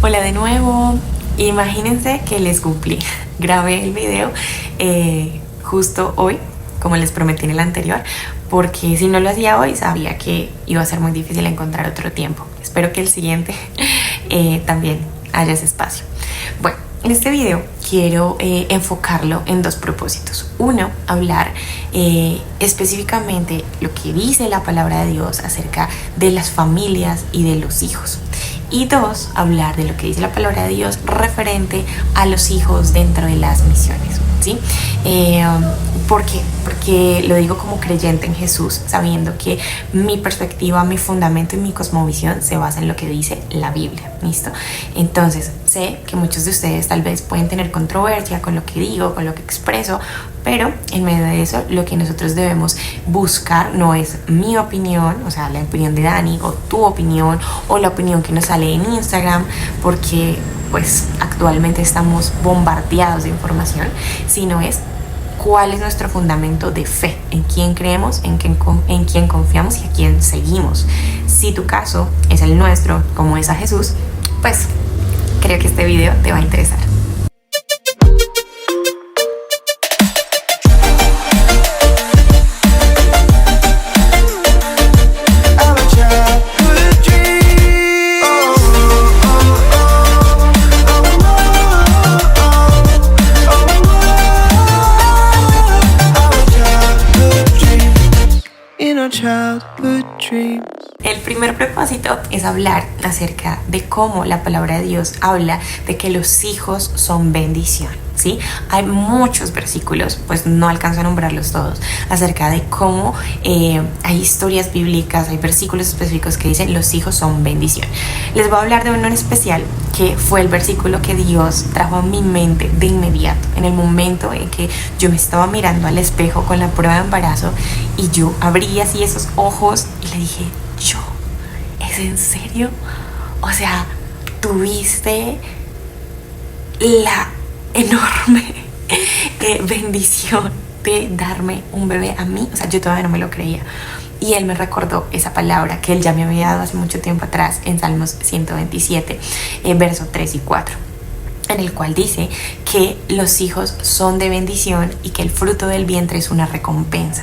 Hola de nuevo. Imagínense que les cumplí. Grabé el video justo hoy, como les prometí en el anterior, porque si no lo hacía hoy sabía que iba a ser muy difícil encontrar otro tiempo. Espero que el siguiente también haya ese espacio. Bueno, en este video quiero enfocarlo en dos propósitos. Uno, hablar específicamente lo que dice la palabra de Dios acerca de las familias y de los hijos. Y dos, hablar de lo que dice la palabra de Dios referente a los hijos dentro de las misiones, ¿sí? ¿Por qué? Porque lo digo como creyente en Jesús, sabiendo que mi perspectiva, mi fundamento y mi cosmovisión se basa en lo que dice la Biblia, ¿listo? Entonces, sé que muchos de ustedes tal vez pueden tener controversia con lo que digo, con lo que expreso, pero en medio de eso lo que nosotros debemos buscar no es mi opinión, o sea, la opinión de Dani o tu opinión o la opinión que nos sale en Instagram, porque pues actualmente estamos bombardeados de información, sino es cuál es nuestro fundamento de fe, en quién creemos, en quién confiamos y a quién seguimos. Si tu caso es el nuestro, como es a Jesús, pues creo que este video te va a interesar. El primer propósito es hablar acerca de cómo la palabra de Dios habla de que los hijos son bendición, ¿sí? Hay muchos versículos, pues no alcanzo a nombrarlos todos, acerca de cómo hay historias bíblicas, hay versículos específicos que dicen los hijos son bendición. Les voy a hablar de uno en especial que fue el versículo que Dios trajo a mi mente de inmediato, en el momento en que yo me estaba mirando al espejo con la prueba de embarazo y yo abrí así esos ojos y le dije, ¿es en serio? O sea, tuviste la enorme bendición de darme un bebé a mí. O sea, yo todavía no me lo creía. Y él me recordó esa palabra que él ya me había dado hace mucho tiempo atrás en Salmos 127, versos 3 y 4. En el cual dice que los hijos son de bendición y que el fruto del vientre es una recompensa.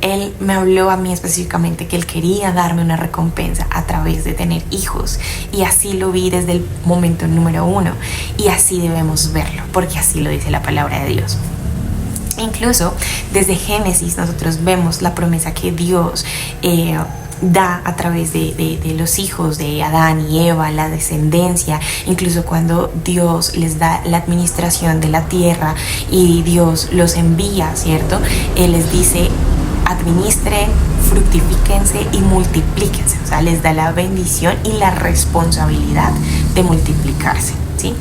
Él me habló a mí específicamente que él quería darme una recompensa a través de tener hijos, y así lo vi desde el momento número 1, y así debemos verlo, porque así lo dice la palabra de Dios. Incluso desde Génesis nosotros vemos la promesa que Dios da a través de los hijos de Adán y Eva, la descendencia. Incluso cuando Dios les da la administración de la tierra y Dios los envía, ¿cierto? Él les dice: administren, fructifíquense y multiplíquense. O sea, les da la bendición y la responsabilidad de multiplicarse, ¿sí?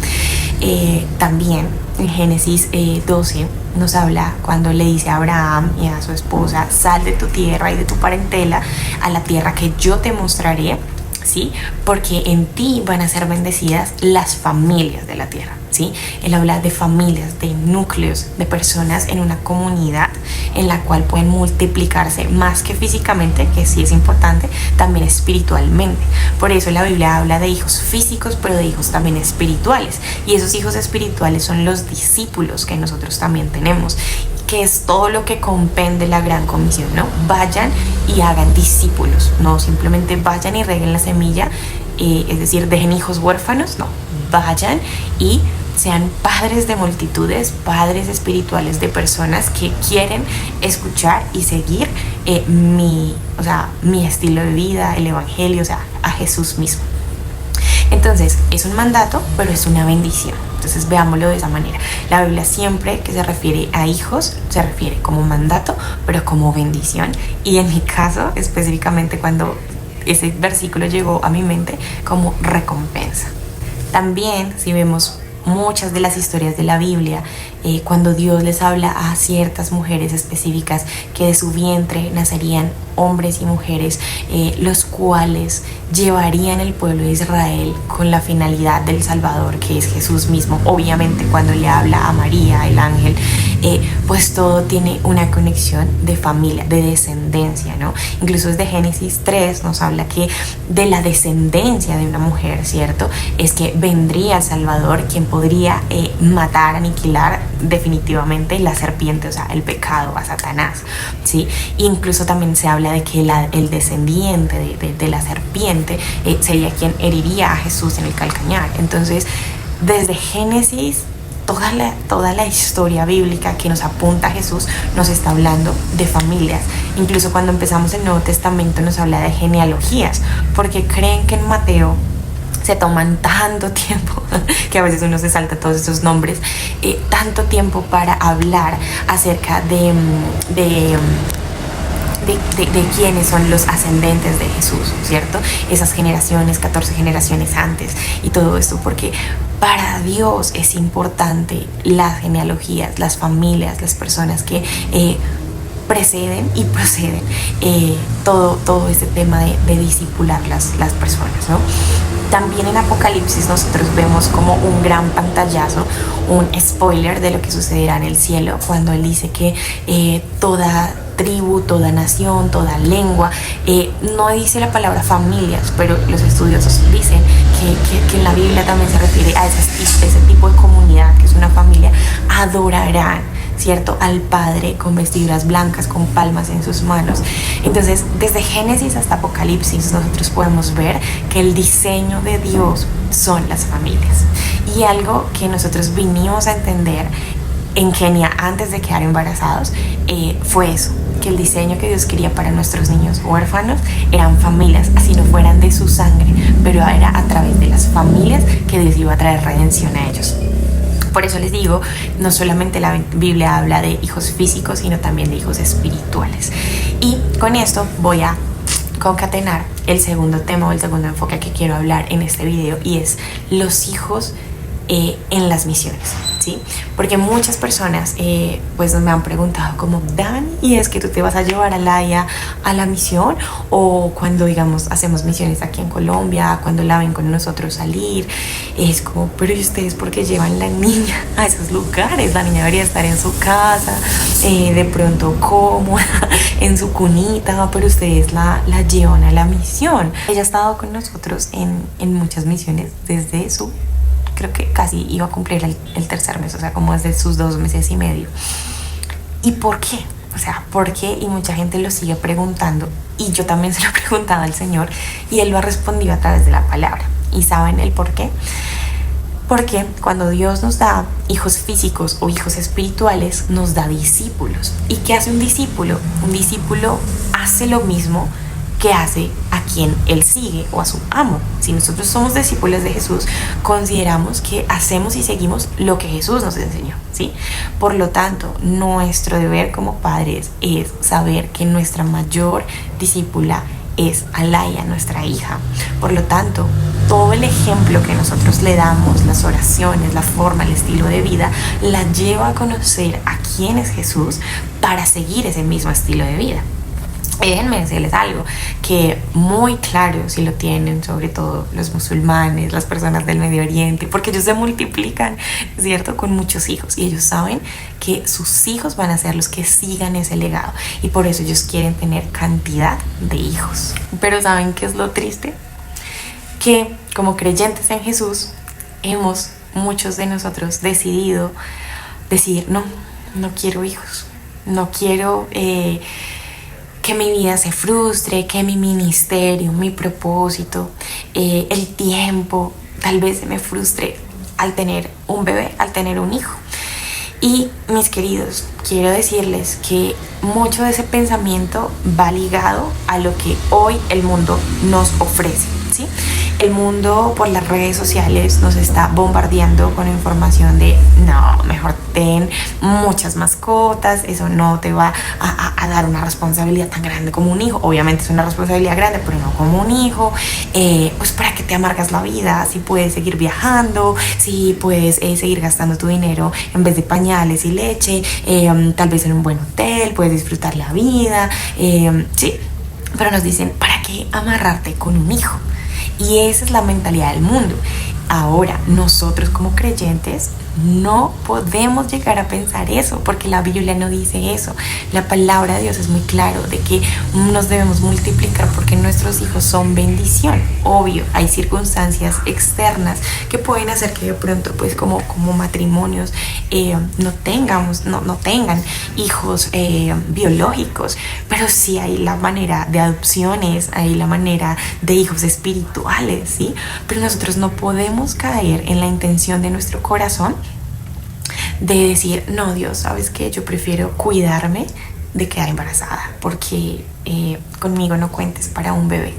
También en Génesis 12 nos habla cuando le dice a Abraham y a su esposa: sal de tu tierra y de tu parentela a la tierra que yo te mostraré, ¿sí? Porque en ti van a ser bendecidas las familias de la tierra, ¿sí? Él habla de familias, de núcleos, de personas en una comunidad en la cual pueden multiplicarse más que físicamente, que sí es importante, también espiritualmente. Por eso la Biblia habla de hijos físicos, pero de hijos también espirituales. Y esos hijos espirituales son los discípulos que nosotros también tenemos, que es todo lo que compende la gran comisión, ¿no? Vayan y hagan discípulos, no simplemente vayan y reguen la semilla, es decir, dejen hijos huérfanos, no, vayan y sean padres de multitudes, padres espirituales de personas que quieren escuchar y seguir mi estilo de vida, el evangelio, o sea, a Jesús mismo. Entonces, es un mandato, pero es una bendición. Entonces, veámoslo de esa manera. La Biblia siempre que se refiere a hijos, se refiere como mandato, pero como bendición. Y en mi caso, específicamente cuando ese versículo llegó a mi mente, como recompensa. También, si vemos muchas de las historias de la Biblia, cuando Dios les habla a ciertas mujeres específicas que de su vientre nacerían hombres y mujeres, los cuales llevarían el pueblo de Israel con la finalidad del Salvador, que es Jesús mismo. Obviamente cuando le habla a María, el ángel, pues todo tiene una conexión de familia, de descendencia, ¿no? Incluso desde Génesis 3 nos habla que de la descendencia de una mujer, ¿cierto? Es que vendría el Salvador, quien podría matar, aniquilar definitivamente la serpiente, o sea, el pecado, a Satanás, ¿sí? Incluso también se habla de que el descendiente de la serpiente sería quien heriría a Jesús en el calcañar. Entonces, desde Génesis, toda la historia bíblica que nos apunta a Jesús nos está hablando de familias. Incluso cuando empezamos el Nuevo Testamento nos habla de genealogías, porque creen que en Mateo se toman tanto tiempo, que a veces uno se salta todos esos nombres, tanto tiempo para hablar acerca de quiénes son los ascendentes de Jesús, ¿cierto? Esas generaciones, 14 generaciones antes y todo esto, porque para Dios es importante las genealogías, las familias, las personas que preceden y proceden, todo este tema de discipular las personas, ¿no? También en Apocalipsis nosotros vemos como un gran pantallazo, un spoiler de lo que sucederá en el cielo, cuando él dice que toda tribu, toda nación, toda lengua, no dice la palabra familias, pero los estudiosos dicen que en la Biblia también se refiere a ese tipo de comunidad, que es una familia, adorarán, ¿cierto?, al Padre con vestiduras blancas, con palmas en sus manos. Entonces, desde Génesis hasta Apocalipsis nosotros podemos ver que el diseño de Dios son las familias. Y algo que nosotros vinimos a entender en Kenia antes de quedar embarazados fue eso, que el diseño que Dios quería para nuestros niños huérfanos eran familias, así no fueran de su sangre, pero era a través de las familias que Dios iba a traer redención a ellos. Por eso les digo, no solamente la Biblia habla de hijos físicos, sino también de hijos espirituales. Y con esto voy a concatenar el segundo tema o el segundo enfoque que quiero hablar en este video, y es los hijos en las misiones, ¿sí? Porque muchas personas pues me han preguntado como, Dani, ¿y es que tú te vas a llevar a Laia a la misión? O cuando, digamos, hacemos misiones aquí en Colombia, cuando la ven con nosotros salir, es como, pero ¿y ustedes por qué llevan la niña a esos lugares? La niña debería estar en su casa, de pronto cómoda, en su cunita, pero ustedes la llevan a la misión. Ella ha estado con nosotros en muchas misiones desde su, creo que casi iba a cumplir el tercer mes, o sea, como desde sus 2 meses y medio. ¿Y por qué? O sea, ¿por qué? Y mucha gente lo sigue preguntando, y yo también se lo he preguntado al Señor, y Él lo ha respondido a través de la palabra. ¿Y saben el por qué? Porque cuando Dios nos da hijos físicos o hijos espirituales, nos da discípulos. ¿Y qué hace un discípulo? Un discípulo hace lo mismo que hace a quien él sigue o a su amo. Si nosotros somos discípulos de Jesús, consideramos que hacemos y seguimos lo que Jesús nos enseñó, ¿sí? Por lo tanto, nuestro deber como padres es saber que nuestra mayor discípula es Alaia, nuestra hija. Por lo tanto, todo el ejemplo que nosotros le damos, las oraciones, la forma, el estilo de vida, la lleva a conocer a quién es Jesús para seguir ese mismo estilo de vida. Déjenme decirles algo que muy claro si lo tienen, sobre todo los musulmanes, las personas del Medio Oriente, porque ellos se multiplican, ¿cierto?, con muchos hijos, y ellos saben que sus hijos van a ser los que sigan ese legado, y por eso ellos quieren tener cantidad de hijos. Pero ¿saben qué es lo triste? Que como creyentes en Jesús muchos de nosotros decidir, no quiero hijos, no quiero que mi vida se frustre, que mi ministerio, mi propósito, el tiempo, tal vez se me frustre al tener un bebé, al tener un hijo. Y mis queridos, quiero decirles que mucho de ese pensamiento va ligado a lo que hoy el mundo nos ofrece, ¿sí? El mundo por las redes sociales nos está bombardeando con información de no, mejor ten muchas mascotas, eso no te va a dar una responsabilidad tan grande como un hijo. Obviamente es una responsabilidad grande, pero no como un hijo. Pues para qué te amargas la vida, si puedes seguir viajando, si puedes seguir gastando tu dinero en vez de pañales y leche, tal vez en un buen hotel, puedes disfrutar la vida, sí, pero nos dicen, ¿para qué amarrarte con un hijo? Y esa es la mentalidad del mundo. Ahora, nosotros como creyentes No podemos llegar a pensar eso, porque la Biblia no dice eso. La palabra de Dios es muy claro de que nos debemos multiplicar porque nuestros hijos son bendición. Obvio, hay circunstancias externas que pueden hacer que de pronto, pues como matrimonios, no tengan hijos biológicos, pero sí hay la manera de adopciones, hay la manera de hijos espirituales, ¿sí? Pero nosotros no podemos caer en la intención de nuestro corazón de decir, no, Dios, ¿sabes qué? Yo prefiero cuidarme de quedar embarazada porque conmigo no cuentes para un bebé.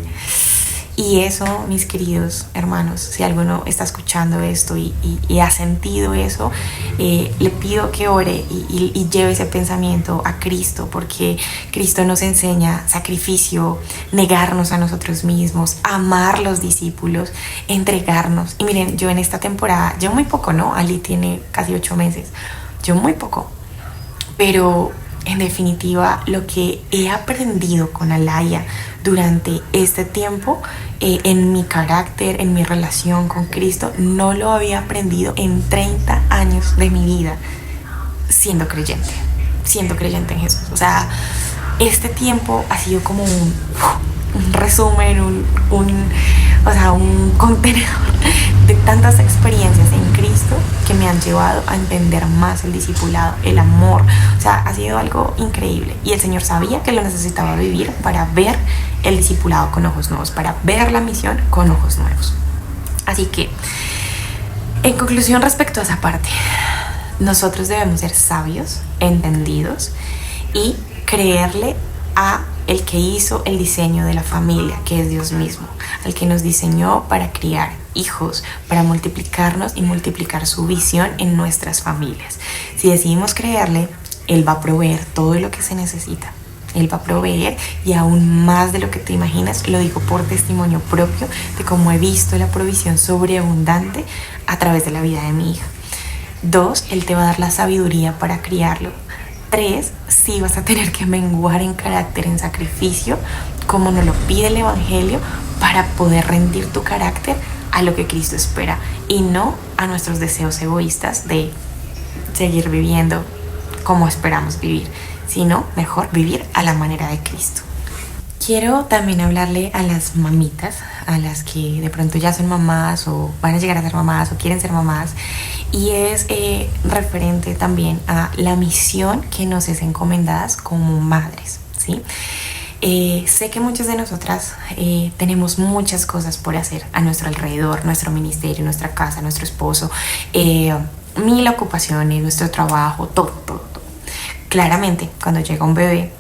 Y eso, mis queridos hermanos, si alguno está escuchando esto y ha sentido eso, le pido que ore y lleve ese pensamiento a Cristo, porque Cristo nos enseña sacrificio, negarnos a nosotros mismos, amar los discípulos, entregarnos. Y miren, yo en esta temporada, yo muy poco, ¿no? Ali tiene casi 8 meses, yo muy poco, pero en definitiva, lo que he aprendido con Alaya durante este tiempo, en mi carácter, en mi relación con Cristo, no lo había aprendido en 30 años de mi vida siendo creyente en Jesús. O sea, este tiempo ha sido como un resumen, un contenedor de tantas experiencias en Cristo que me han llevado a entender más el discipulado, el amor. O sea, ha sido algo increíble. Y el Señor sabía que lo necesitaba vivir para ver el discipulado con ojos nuevos, para ver la misión con ojos nuevos. Así que, en conclusión respecto a esa parte, nosotros debemos ser sabios, entendidos y creerle a el que hizo el diseño de la familia, que es Dios mismo, al que nos diseñó para criar hijos, para multiplicarnos y multiplicar su visión en nuestras familias. Si decidimos creerle, Él va a proveer todo lo que se necesita. Él va a proveer y aún más de lo que te imaginas. Lo digo por testimonio propio de cómo he visto la provisión sobreabundante a través de la vida de mi hija. 2, Él te va a dar la sabiduría para criarlo. 3, sí vas a tener que menguar en carácter, en sacrificio, como nos lo pide el Evangelio, para poder rendir tu carácter a lo que Cristo espera y no a nuestros deseos egoístas de seguir viviendo como esperamos vivir, sino mejor vivir a la manera de Cristo. Quiero también hablarle a las mamitas, a las que de pronto ya son mamás o van a llegar a ser mamás o quieren ser mamás, y es referente también a la misión que nos es encomendada como madres, ¿sí? Sé que muchas de nosotras tenemos muchas cosas por hacer a nuestro alrededor, nuestro ministerio, nuestra casa, nuestro esposo, 1000 ocupaciones, nuestro trabajo, todo. Claramente, cuando llega un bebé,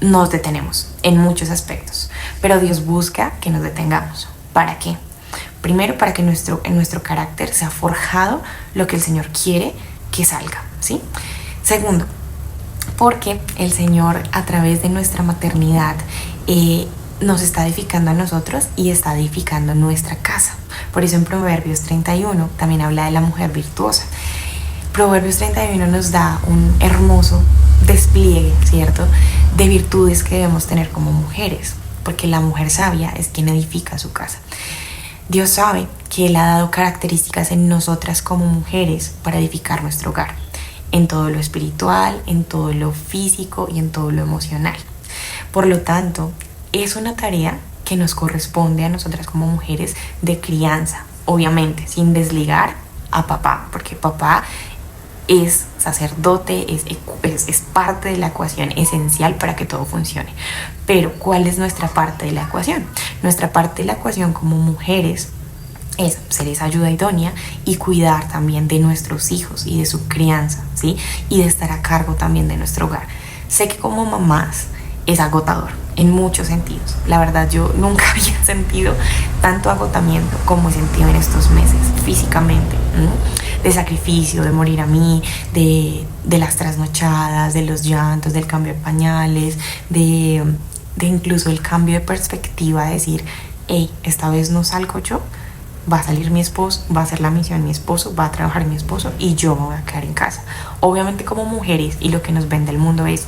nos detenemos en muchos aspectos, pero Dios busca que nos detengamos. ¿Para qué? Primero, para que en nuestro carácter sea forjado lo que el Señor quiere que salga, ¿sí? Segundo, porque el Señor, a través de nuestra maternidad, nos está edificando a nosotros y está edificando nuestra casa. Por eso en Proverbios 31 también habla de la mujer virtuosa. Proverbios 31 nos da un hermoso despliegue, ¿cierto?, de virtudes que debemos tener como mujeres, porque la mujer sabia es quien edifica su casa. Dios sabe que Él ha dado características en nosotras como mujeres para edificar nuestro hogar, en todo lo espiritual, en todo lo físico y en todo lo emocional. Por lo tanto, es una tarea que nos corresponde a nosotras como mujeres de crianza, obviamente sin desligar a papá, porque papá es sacerdote, es parte de la ecuación esencial para que todo funcione. Pero ¿cuál es nuestra parte de la ecuación? Nuestra parte de la ecuación como mujeres es ser esa ayuda idónea y cuidar también de nuestros hijos y de su crianza, ¿sí? Y de estar a cargo también de nuestro hogar. Sé que como mamás es agotador en muchos sentidos. La verdad, yo nunca había sentido tanto agotamiento como he sentido en estos meses físicamente, de sacrificio, de morir a mí, de las trasnochadas, de los llantos, del cambio de pañales, de incluso el cambio de perspectiva, de decir, hey, esta vez no salgo yo, va a salir mi esposo, va a hacer la misión mi esposo, va a trabajar mi esposo y yo me voy a quedar en casa. Obviamente como mujeres, y lo que nos vende el mundo es,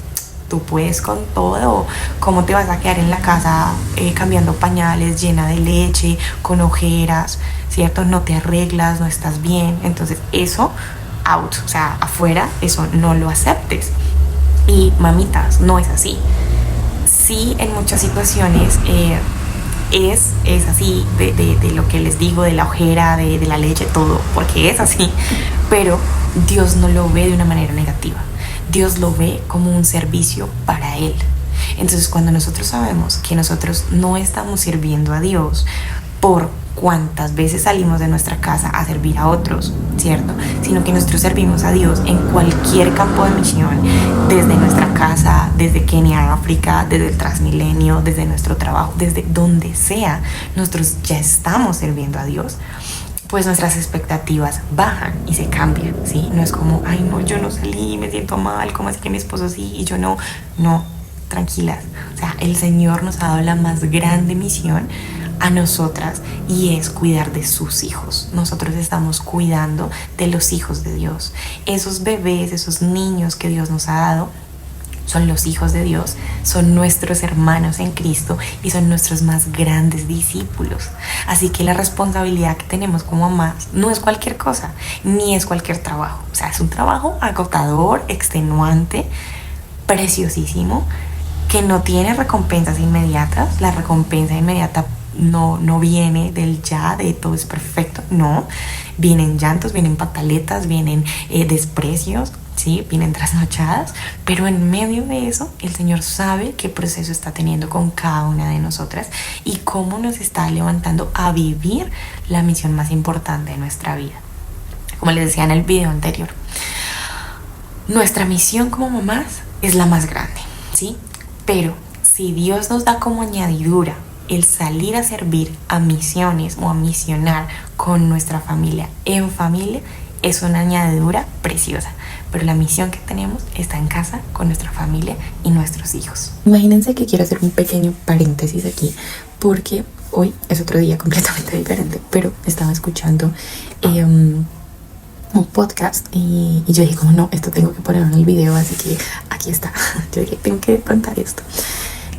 tú puedes con todo, ¿cómo te vas a quedar en la casa cambiando pañales, llena de leche, con ojeras, ¿cierto? No te arreglas, no estás bien. Entonces eso out, o sea, afuera, eso no lo aceptes. Y mamitas, no es así. Sí, en muchas situaciones es así, de lo que les digo, de la ojera, de la leche, todo, porque es así, pero Dios no lo ve de una manera negativa. Dios lo ve como un servicio para Él. Entonces, cuando nosotros sabemos que nosotros no estamos sirviendo a Dios por cuántas veces salimos de nuestra casa a servir a otros, ¿cierto? Sino que nosotros servimos a Dios en cualquier campo de misión, desde nuestra casa, desde Kenia, África, desde el Transmilenio, desde nuestro trabajo, desde donde sea, nosotros ya estamos sirviendo a Dios. Pues nuestras expectativas bajan y se cambian, ¿sí? No es como, ay no, yo no salí, me siento mal, ¿cómo así que mi esposo sí y yo no? No, tranquilas. O sea, el Señor nos ha dado la más grande misión a nosotras y es cuidar de sus hijos. Nosotros estamos cuidando de los hijos de Dios. Esos bebés, esos niños que Dios nos ha dado son los hijos de Dios, son nuestros hermanos en Cristo y son nuestros más grandes discípulos. Así que la responsabilidad que tenemos como mamás no es cualquier cosa, ni es cualquier trabajo. O sea, es un trabajo agotador, extenuante, preciosísimo, que no tiene recompensas inmediatas. La recompensa inmediata no viene del ya, de todo es perfecto, no. Vienen llantos, vienen pataletas, vienen desprecios, ¿sí? Vienen trasnochadas, pero en medio de eso el Señor sabe qué proceso está teniendo con cada una de nosotras y cómo nos está levantando a vivir la misión más importante de nuestra vida. Como les decía en el video anterior, nuestra misión como mamás es la más grande, ¿sí? Pero si Dios nos da como añadidura el salir a servir a misiones o a misionar con nuestra familia, en familia, es una añadidura preciosa. Pero la misión que tenemos está en casa con nuestra familia y nuestros hijos. Imagínense que quiero hacer un pequeño paréntesis aquí, porque hoy es otro día completamente diferente, pero estaba escuchando un podcast y yo dije como no, esto tengo que ponerlo en el video, así que aquí está. Yo dije, tengo que contar esto.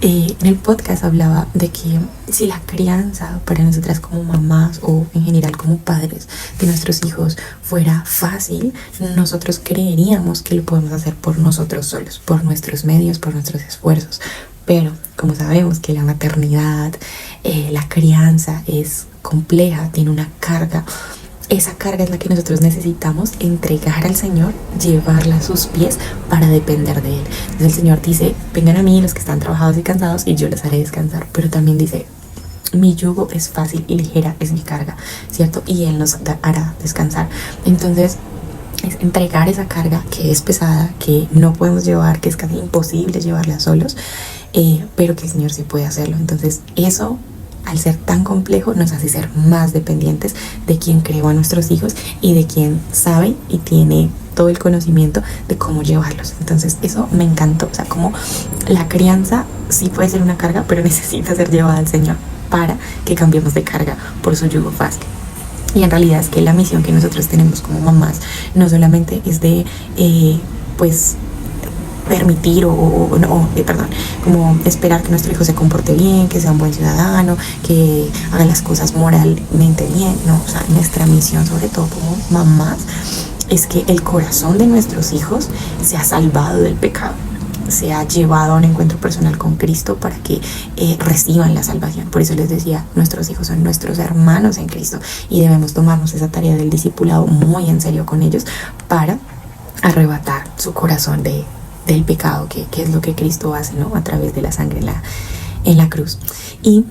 En el podcast hablaba de que si la crianza para nosotras como mamás o en general como padres de nuestros hijos fuera fácil, nosotros creeríamos que lo podemos hacer por nosotros solos, por nuestros medios, por nuestros esfuerzos. Pero como sabemos que la maternidad, la crianza es compleja, tiene una carga. Esa carga es la que nosotros necesitamos entregar al Señor, llevarla a sus pies para depender de Él. Entonces el Señor dice, vengan a mí los que están trabajados y cansados y yo les haré descansar. Pero también dice, mi yugo es fácil y ligera es mi carga, ¿cierto? Y Él nos hará descansar. Entonces es entregar esa carga que es pesada, que no podemos llevar, que es casi imposible llevarla solos, pero que el Señor sí puede hacerlo. Entonces eso, al ser tan complejo, nos hace ser más dependientes de quien creó a nuestros hijos y de quien sabe y tiene todo el conocimiento de cómo llevarlos. Entonces eso me encantó. O sea, como la crianza sí puede ser una carga, pero necesita ser llevada al Señor para que cambiemos de carga por su yugo fácil. Y en realidad es que la misión que nosotros tenemos como mamás no solamente es de permitir como esperar que nuestro hijo se comporte bien, que sea un buen ciudadano, que haga las cosas moralmente bien, no. O sea, nuestra misión, sobre todo como mamás, es que el corazón de nuestros hijos sea salvado del pecado, sea llevado a un encuentro personal con Cristo para que reciban la salvación. Por eso les decía, nuestros hijos son nuestros hermanos en Cristo y debemos tomarnos esa tarea del discipulado muy en serio con ellos para arrebatar su corazón del pecado, que es lo que Cristo hace, ¿no? A través de la sangre en la cruz. Y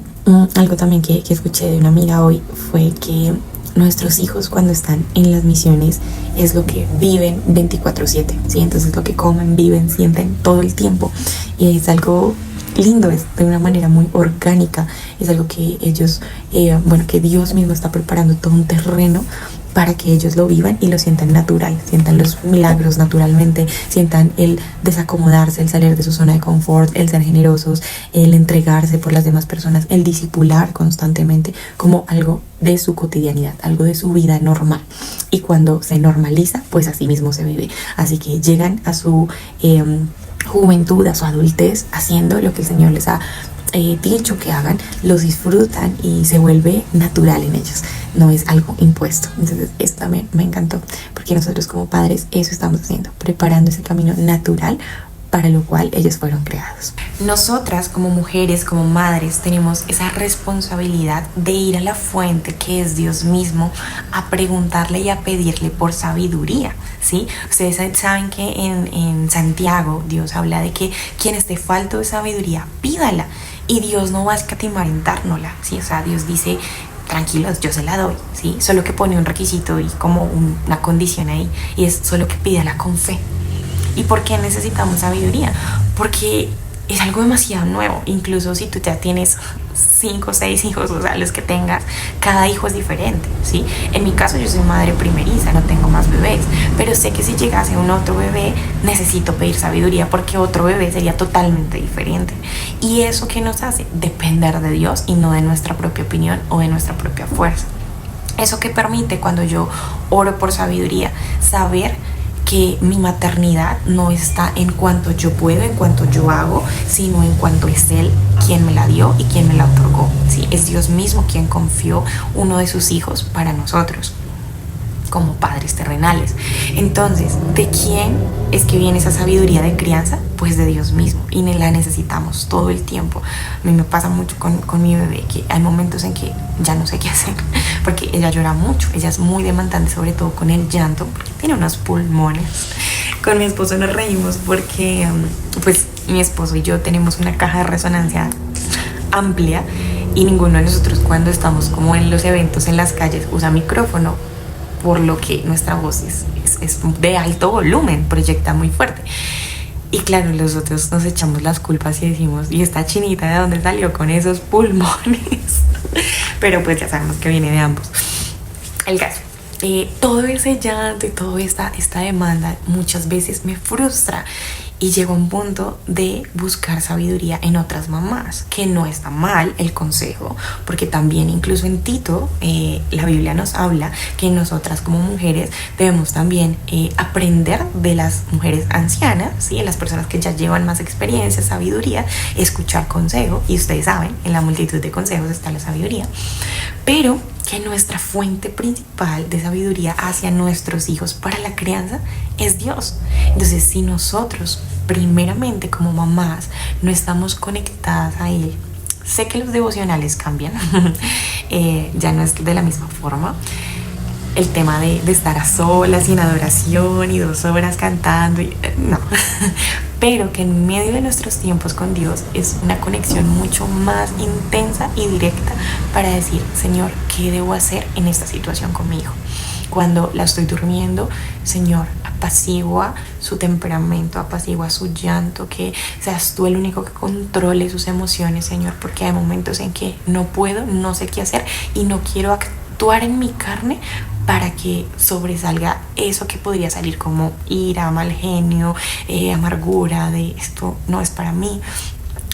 algo también que escuché de una amiga hoy fue que nuestros hijos, cuando están en las misiones, es lo que viven 24/7, ¿sí? Entonces lo que comen, viven, sienten todo el tiempo, y es algo lindo, es de una manera muy orgánica, es algo que ellos, que Dios mismo está preparando todo un terreno para que ellos lo vivan y lo sientan natural, sientan los milagros naturalmente, sientan el desacomodarse, el salir de su zona de confort, el ser generosos, el entregarse por las demás personas, el discipular constantemente como algo de su cotidianidad, algo de su vida normal. Y cuando se normaliza, pues así mismo se vive. Así que llegan a su juventud, a su adultez, haciendo lo que el Señor les ha dicho que hagan, los disfrutan y se vuelve natural en ellos. no es algo impuesto. Entonces esto también me encantó, porque nosotros como padres eso estamos haciendo, preparando ese camino natural para lo cual ellos fueron creados. Nosotras como mujeres, como madres, tenemos esa responsabilidad de ir a la fuente que es Dios mismo, a preguntarle y a pedirle por sabiduría, ¿sí? Ustedes saben que en Santiago Dios habla de que quien esté falto de sabiduría, pídala, y Dios no va a escatimar en dárnosla, ¿sí? O sea, Dios dice, tranquilos, yo se la doy, ¿sí? Solo que pone un requisito y como una condición ahí, y es solo que pídala con fe. ¿Y por qué necesitamos sabiduría? Porque es algo demasiado nuevo. Incluso si tú ya tienes 5 o 6 hijos, o sea, los que tengas, cada hijo es diferente, ¿sí? En mi caso yo soy madre primeriza, no tengo más bebés, pero sé que si llegase un otro bebé necesito pedir sabiduría, porque otro bebé sería totalmente diferente. ¿Y eso qué nos hace? Depender de Dios y no de nuestra propia opinión o de nuestra propia fuerza. Eso que permite, cuando yo oro por sabiduría, saber que mi maternidad no está en cuanto yo puedo, en cuanto yo hago, sino en cuanto es Él quien me la dio y quien me la otorgó, ¿sí? Es Dios mismo quien confió uno de sus hijos para nosotros como padres terrenales. Entonces, ¿de quién es que viene esa sabiduría de crianza? Pues de Dios mismo, y la necesitamos todo el tiempo. A mí me pasa mucho con mi bebé, que hay momentos en que ya no sé qué hacer, porque ella llora mucho, ella es muy demandante, sobre todo con el llanto, porque tiene unos pulmones. Con mi esposo nos reímos porque pues mi esposo y yo tenemos una caja de resonancia amplia, y ninguno de nosotros, cuando estamos como en los eventos en las calles, usa micrófono, por lo que nuestra voz es de alto volumen, proyecta muy fuerte. Y claro, nosotros nos echamos las culpas y decimos, ¿y esta chinita de dónde salió con esos pulmones? Pero pues ya sabemos que viene de ambos. El caso, todo ese llanto y toda esta demanda muchas veces me frustra, y llegó a un punto de buscar sabiduría en otras mamás, que no está mal el consejo, porque también incluso en Tito la Biblia nos habla que nosotras como mujeres debemos también aprender de las mujeres ancianas, ¿sí? De las personas que ya llevan más experiencia, sabiduría, escuchar consejo, y ustedes saben, en la multitud de consejos está la sabiduría, pero que nuestra fuente principal de sabiduría hacia nuestros hijos para la crianza es Dios. Entonces, si nosotros primeramente como mamás no estamos conectadas a Él, sé que los devocionales cambian, ya no es de la misma forma. El tema de estar a solas y en adoración y 2 horas cantando, no. Pero que en medio de nuestros tiempos con Dios es una conexión mucho más intensa y directa para decir, Señor, ¿qué debo hacer en esta situación con mi hijo? Cuando la estoy durmiendo, Señor, apacigua su temperamento, apacigua su llanto, que seas tú el único que controle sus emociones, Señor, porque hay momentos en que no puedo, no sé qué hacer y no quiero actuar en mi carne para que sobresalga eso que podría salir como ira, mal genio, amargura, de esto no es para mí,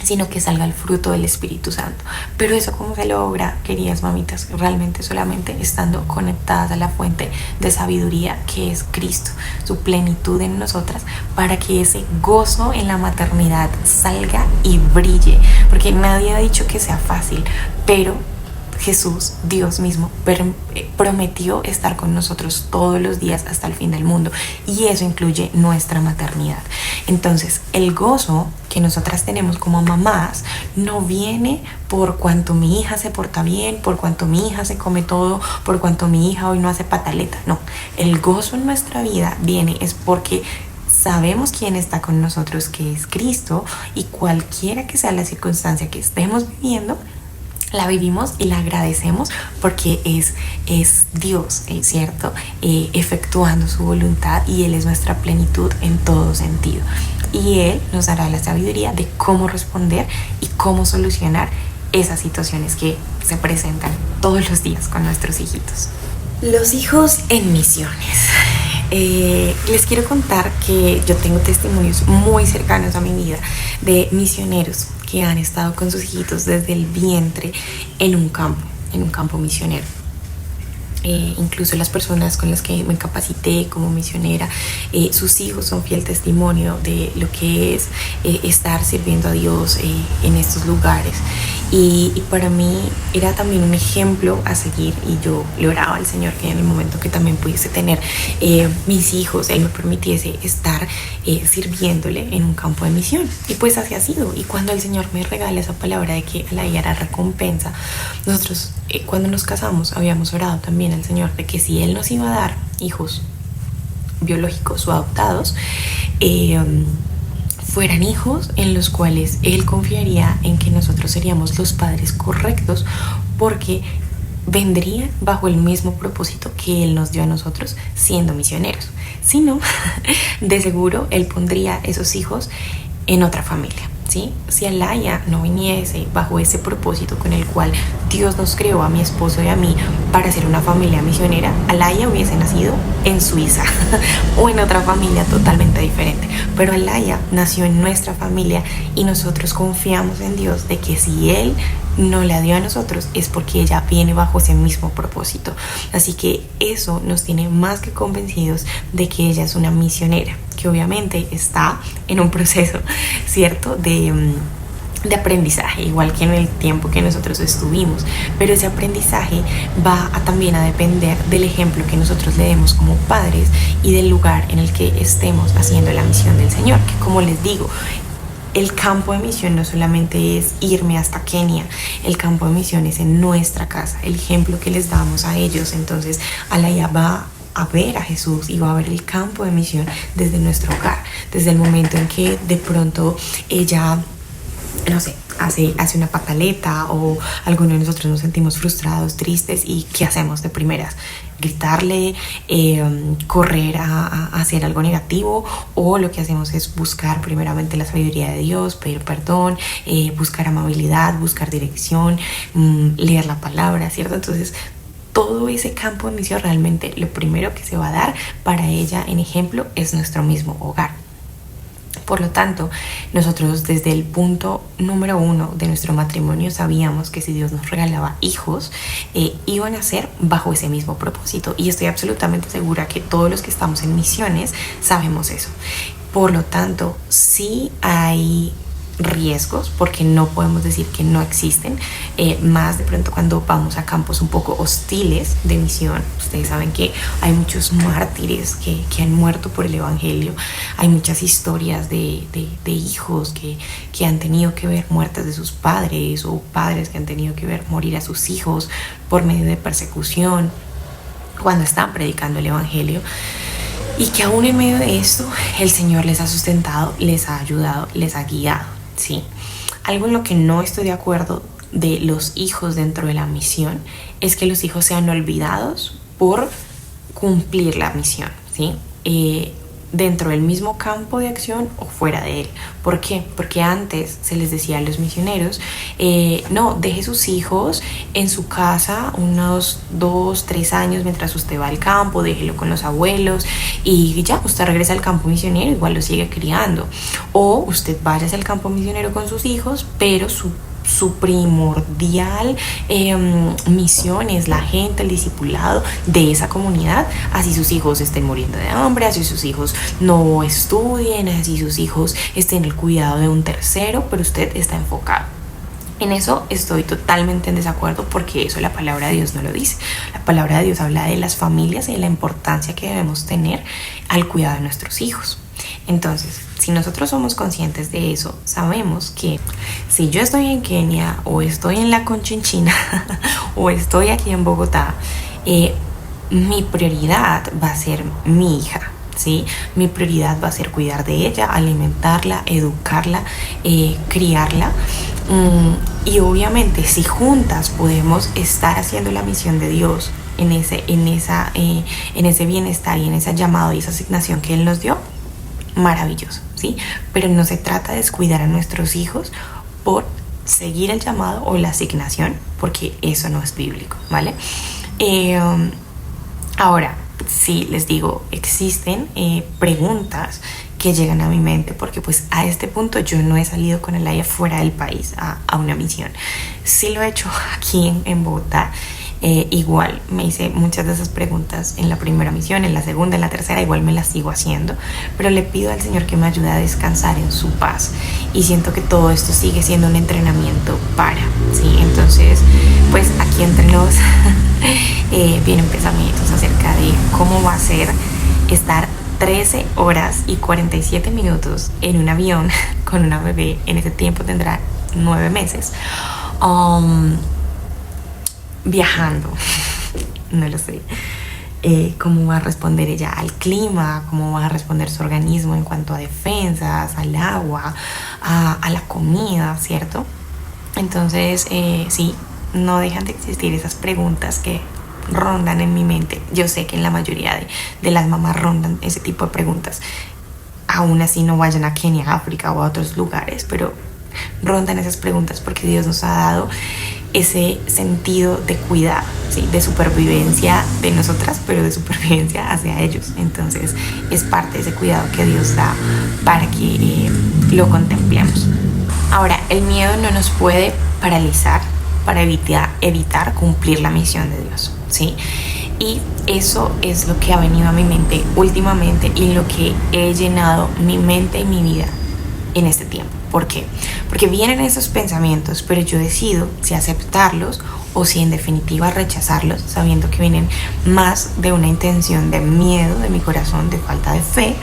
sino que salga el fruto del Espíritu Santo. Pero eso, ¿cómo se logra, queridas mamitas? Realmente solamente estando conectadas a la fuente de sabiduría que es Cristo, su plenitud en nosotras, para que ese gozo en la maternidad salga y brille, porque nadie ha dicho que sea fácil, pero Jesús, Dios mismo, prometió estar con nosotros todos los días hasta el fin del mundo, y eso incluye nuestra maternidad. Entonces, el gozo que nosotras tenemos como mamás no viene por cuanto mi hija se porta bien, por cuanto mi hija se come todo, por cuanto mi hija hoy no hace pataleta. No, el gozo en nuestra vida viene es porque sabemos quién está con nosotros, que es Cristo, y cualquiera que sea la circunstancia que estemos viviendo, la vivimos y la agradecemos, porque es Dios, ¿cierto? Efectuando su voluntad, y Él es nuestra plenitud en todo sentido. Y Él nos dará la sabiduría de cómo responder y cómo solucionar esas situaciones que se presentan todos los días con nuestros hijitos. Los hijos en misiones. Les quiero contar que yo tengo testimonios muy cercanos a mi vida de misioneros que han estado con sus hijitos desde el vientre en un campo misionero. Incluso las personas con las que me capacité como misionera, sus hijos son fiel testimonio de lo que es estar sirviendo a Dios en estos lugares. y para mí era también un ejemplo a seguir, y yo le oraba al Señor que en el momento que también pudiese tener mis hijos, Él me permitiese estar sirviéndole en un campo de misión. Y pues así ha sido. Y cuando el Señor me regala esa palabra de que Alaya era recompensa, nosotros cuando nos casamos habíamos orado también al Señor de que si Él nos iba a dar hijos biológicos o adoptados, fueran hijos en los cuales Él confiaría en que nosotros seríamos los padres correctos, porque vendrían bajo el mismo propósito que Él nos dio a nosotros siendo misioneros. Si no, de seguro Él pondría esos hijos en otra familia, ¿sí? Si Alaya no viniese bajo ese propósito con el cual Dios nos creó a mi esposo y a mí para ser una familia misionera, Alaya hubiese nacido en Suiza o en otra familia totalmente diferente. Pero Alaya nació en nuestra familia y nosotros confiamos en Dios de que si Él no la dio a nosotros es porque ella viene bajo ese mismo propósito. Así que eso nos tiene más que convencidos de que ella es una misionera, que obviamente está en un proceso, ¿cierto?, de aprendizaje, igual que en el tiempo que nosotros estuvimos, pero ese aprendizaje va también a depender del ejemplo que nosotros le demos como padres y del lugar en el que estemos haciendo la misión del Señor, que como les digo, el campo de misión no solamente es irme hasta Kenia, el campo de misión es en nuestra casa, el ejemplo que les damos a ellos. Entonces Alaya va a ver a Jesús y va a ver el campo de misión desde nuestro hogar, desde el momento en que de pronto ella, no sé, hace una pataleta o alguno de nosotros nos sentimos frustrados, tristes, y ¿qué hacemos de primeras? Gritarle, correr a hacer algo negativo, o lo que hacemos es buscar primeramente la sabiduría de Dios, pedir perdón, buscar amabilidad, buscar dirección, leer la palabra, ¿cierto? Entonces todo ese campo de misión realmente lo primero que se va a dar para ella en ejemplo es nuestro mismo hogar. Por lo tanto, nosotros desde el punto número 1 de nuestro matrimonio sabíamos que si Dios nos regalaba hijos, iban a ser bajo ese mismo propósito. Y estoy absolutamente segura que todos los que estamos en misiones sabemos eso. Por lo tanto, sí hay riesgos, porque no podemos decir que no existen, más de pronto cuando vamos a campos un poco hostiles de misión. Ustedes saben que hay muchos mártires que han muerto por el evangelio, hay muchas historias de hijos que han tenido que ver muertes de sus padres, o padres que han tenido que ver morir a sus hijos por medio de persecución cuando están predicando el evangelio, y que aún en medio de esto el Señor les ha sustentado, les ha ayudado, les ha guiado. Sí, algo en lo que no estoy de acuerdo de los hijos dentro de la misión es que los hijos sean olvidados por cumplir la misión, ¿sí? Dentro del mismo campo de acción o fuera de él. ¿Por qué? Porque antes se les decía a los misioneros, no, deje sus hijos en su casa unos 2, 3 años mientras usted va al campo, déjelo con los abuelos y ya, usted regresa al campo misionero, igual lo sigue criando. O usted vaya al campo misionero con sus hijos, pero su primordial misión es la gente, el discipulado de esa comunidad, así sus hijos estén muriendo de hambre, así sus hijos no estudien, así sus hijos estén en el cuidado de un tercero, pero usted está enfocado. En eso estoy totalmente en desacuerdo, porque eso la palabra de Dios no lo dice. La palabra de Dios habla de las familias y de la importancia que debemos tener al cuidado de nuestros hijos. Entonces, si nosotros somos conscientes de eso, sabemos que si yo estoy en Kenia o estoy en la Conchinchina o estoy aquí en Bogotá, mi prioridad va a ser mi hija, ¿sí? Mi prioridad va a ser cuidar de ella, alimentarla, educarla, criarla. Y obviamente si juntas podemos estar haciendo la misión de Dios en ese bienestar y en ese llamado y esa asignación que Él nos dio, maravilloso, ¿sí? Pero no se trata de descuidar a nuestros hijos por seguir el llamado o la asignación, porque eso no es bíblico, ¿vale? Ahora, sí, les digo, existen preguntas que llegan a mi mente, porque pues a este punto yo no he salido con Alaya fuera del país a una misión. Sí lo he hecho aquí en Bogotá, Igual me hice muchas de esas preguntas en la primera misión, en la segunda, en la tercera, igual me las sigo haciendo, pero le pido al Señor que me ayude a descansar en su paz, y siento que todo esto sigue siendo un entrenamiento ¿sí? Entonces, pues aquí entre nos vienen pensamientos acerca de cómo va a ser estar 13 horas y 47 minutos en un avión con una bebé. En ese tiempo tendrá 9 meses, viajando. No lo sé. Cómo va a responder ella al clima, cómo va a responder su organismo en cuanto a defensas, al agua, a la comida, ¿cierto? Entonces, sí, no dejan de existir esas preguntas que rondan en mi mente. Yo sé que en la mayoría de las mamás rondan ese tipo de preguntas. Aún así no vayan a Kenia, África o a otros lugares, pero rondan esas preguntas porque Dios nos ha dado ese sentido de cuidado, ¿sí? De supervivencia de nosotras, pero de supervivencia hacia ellos. Entonces es parte de ese cuidado que Dios da para que lo contemplemos. Ahora, el miedo no nos puede paralizar para evitar cumplir la misión de Dios, ¿sí? Y eso es lo que ha venido a mi mente últimamente y lo que he llenado mi mente y mi vida en este tiempo. ¿Por qué? Porque vienen esos pensamientos, pero yo decido si aceptarlos o si en definitiva rechazarlos, sabiendo que vienen más de una intención de miedo de mi corazón, de falta de fe.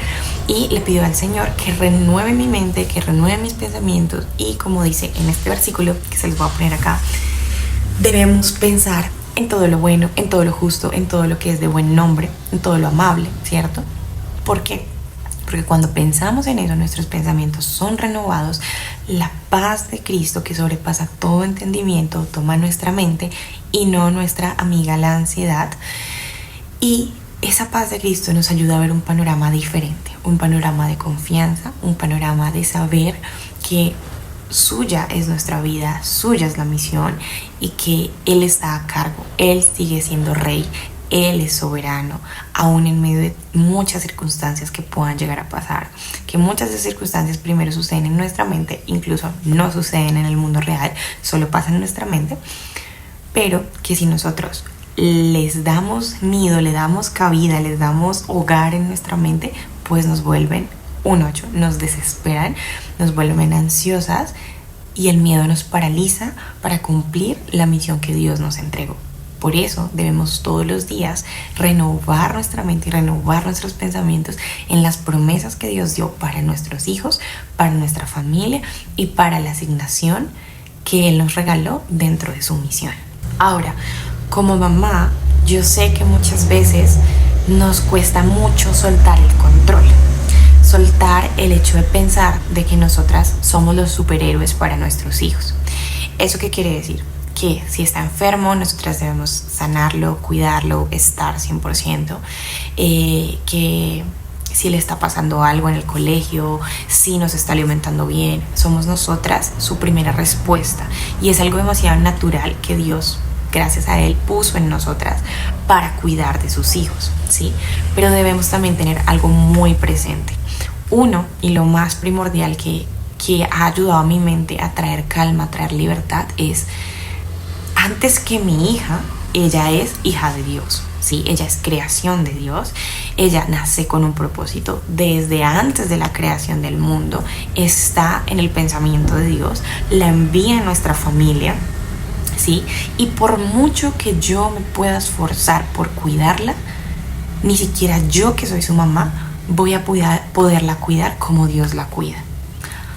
Y le pido al Señor que renueve mi mente, que renueve mis pensamientos. Y como dice en este versículo, que se los voy a poner acá, debemos pensar en todo lo bueno, en todo lo justo, en todo lo que es de buen nombre, en todo lo amable, ¿cierto? ¿Por qué? Porque cuando pensamos en eso, nuestros pensamientos son renovados, la paz de Cristo que sobrepasa todo entendimiento toma nuestra mente y no nuestra amiga la ansiedad. Y esa paz de Cristo nos ayuda a ver un panorama diferente, un panorama de confianza, un panorama de saber que suya es nuestra vida, suya es la misión y que Él está a cargo, Él sigue siendo rey. Él es soberano, aún en medio de muchas circunstancias que puedan llegar a pasar, que muchas de esas circunstancias primero suceden en nuestra mente, incluso no suceden en el mundo real, solo pasan en nuestra mente, pero que si nosotros les damos nido, le damos cabida, les damos hogar en nuestra mente, pues nos vuelven un 8, nos desesperan, nos vuelven ansiosas y el miedo nos paraliza para cumplir la misión que Dios nos entregó. Por eso debemos todos los días renovar nuestra mente y renovar nuestros pensamientos en las promesas que Dios dio para nuestros hijos, para nuestra familia y para la asignación que Él nos regaló dentro de su misión. Ahora, como mamá, yo sé que muchas veces nos cuesta mucho soltar el control, soltar el hecho de pensar de que nosotras somos los superhéroes para nuestros hijos. ¿Eso qué quiere decir? Que si está enfermo, nosotras debemos sanarlo, cuidarlo, estar 100%, que si le está pasando algo en el colegio, si nos está alimentando bien, somos nosotras su primera respuesta. Y es algo demasiado natural que Dios, gracias a Él, puso en nosotras para cuidar de sus hijos, ¿sí? Pero debemos también tener algo muy presente. Uno, y lo más primordial que ha ayudado a mi mente a traer calma, a traer libertad, es antes que mi hija, ella es hija de Dios, ¿sí? Ella es creación de Dios, ella nace con un propósito desde antes de la creación del mundo, está en el pensamiento de Dios, la envía a nuestra familia, ¿sí? Y por mucho que yo me pueda esforzar por cuidarla, ni siquiera yo, que soy su mamá, voy a poderla cuidar como Dios la cuida.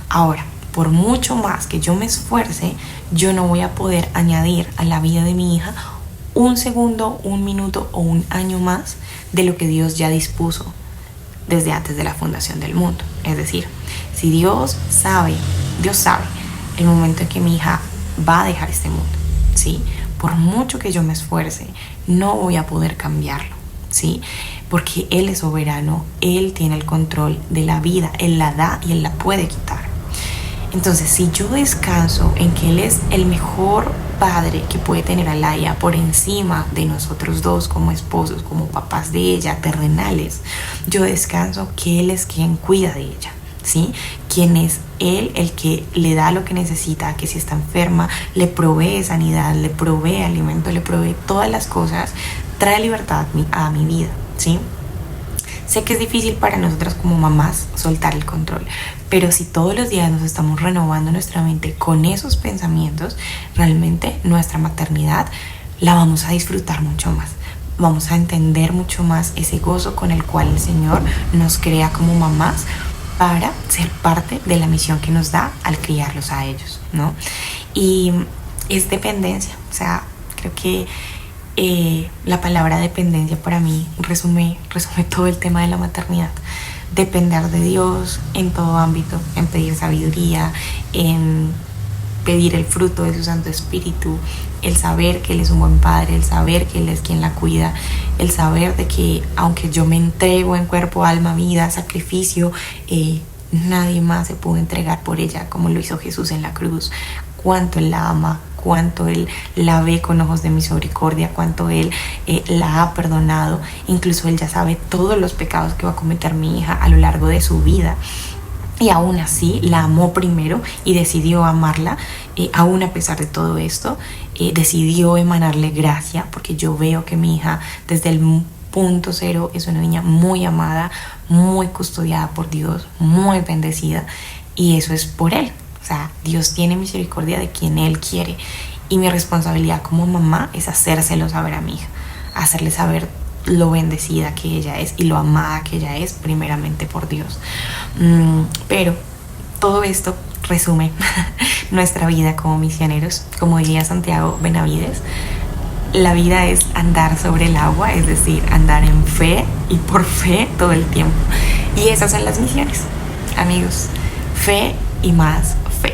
Ahora, por mucho más que yo me esfuerce, yo no voy a poder añadir a la vida de mi hija un segundo, un minuto o un año más de lo que Dios ya dispuso desde antes de la fundación del mundo. Es decir, si Dios sabe el momento en que mi hija va a dejar este mundo, ¿sí? Por mucho que yo me esfuerce, no voy a poder cambiarlo, ¿sí? Porque Él es soberano, Él tiene el control de la vida, Él la da y Él la puede quitar. Entonces, si yo descanso en que Él es el mejor padre que puede tener a Laia por encima de nosotros dos como esposos, como papás de ella, terrenales, yo descanso que Él es quien cuida de ella, ¿sí? Quien es Él el que le da lo que necesita, que si está enferma, le provee sanidad, le provee alimento, le provee todas las cosas, trae libertad a mi vida, ¿sí? Sé que es difícil para nosotras como mamás soltar el control, pero si todos los días nos estamos renovando nuestra mente con esos pensamientos, realmente nuestra maternidad la vamos a disfrutar mucho más. Vamos a entender mucho más ese gozo con el cual el Señor nos crea como mamás para ser parte de la misión que nos da al criarlos a ellos, ¿no? Y es dependencia, o sea, creo que la palabra dependencia para mí resume todo el tema de la maternidad. Depender de Dios en todo ámbito, en pedir sabiduría, en pedir el fruto de su Santo Espíritu, el saber que Él es un buen padre, el saber que Él es quien la cuida, el saber de que aunque yo me entrego en cuerpo, alma, vida, sacrificio, nadie más se pudo entregar por ella como lo hizo Jesús en la cruz. Cuánto Él la ama, cuánto Él la ve con ojos de misericordia, cuánto Él la ha perdonado. Incluso Él ya sabe todos los pecados que va a cometer mi hija a lo largo de su vida. Y aún así la amó primero y decidió amarla, aún a pesar de todo esto, decidió emanarle gracia, porque yo veo que mi hija desde el punto cero es una niña muy amada, muy custodiada por Dios, muy bendecida, y eso es por Él. O sea, Dios tiene misericordia de quien Él quiere, y mi responsabilidad como mamá es hacérselo saber a mi hija, hacerle saber lo bendecida que ella es y lo amada que ella es primeramente por Dios. Pero todo esto resume nuestra vida como misioneros. Como diría Santiago Benavides, la vida es andar sobre el agua, es decir, andar en fe y por fe todo el tiempo. Y esas son las misiones, amigos. Fe y más fe.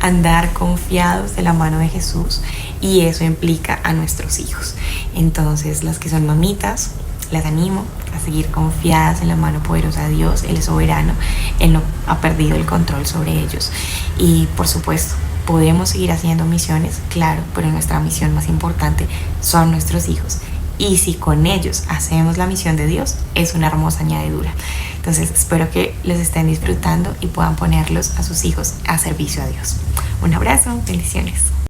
Andar confiados de la mano de Jesús, y eso implica a nuestros hijos. Entonces, las que son mamitas, las animo a seguir confiadas en la mano poderosa de Dios. Él es soberano, Él no ha perdido el control sobre ellos. Y por supuesto, podemos seguir haciendo misiones, claro, pero nuestra misión más importante son nuestros hijos. Y si con ellos hacemos la misión de Dios, es una hermosa añadidura. Entonces, espero que les estén disfrutando y puedan ponerlos a sus hijos a servicio a Dios. Un abrazo, bendiciones.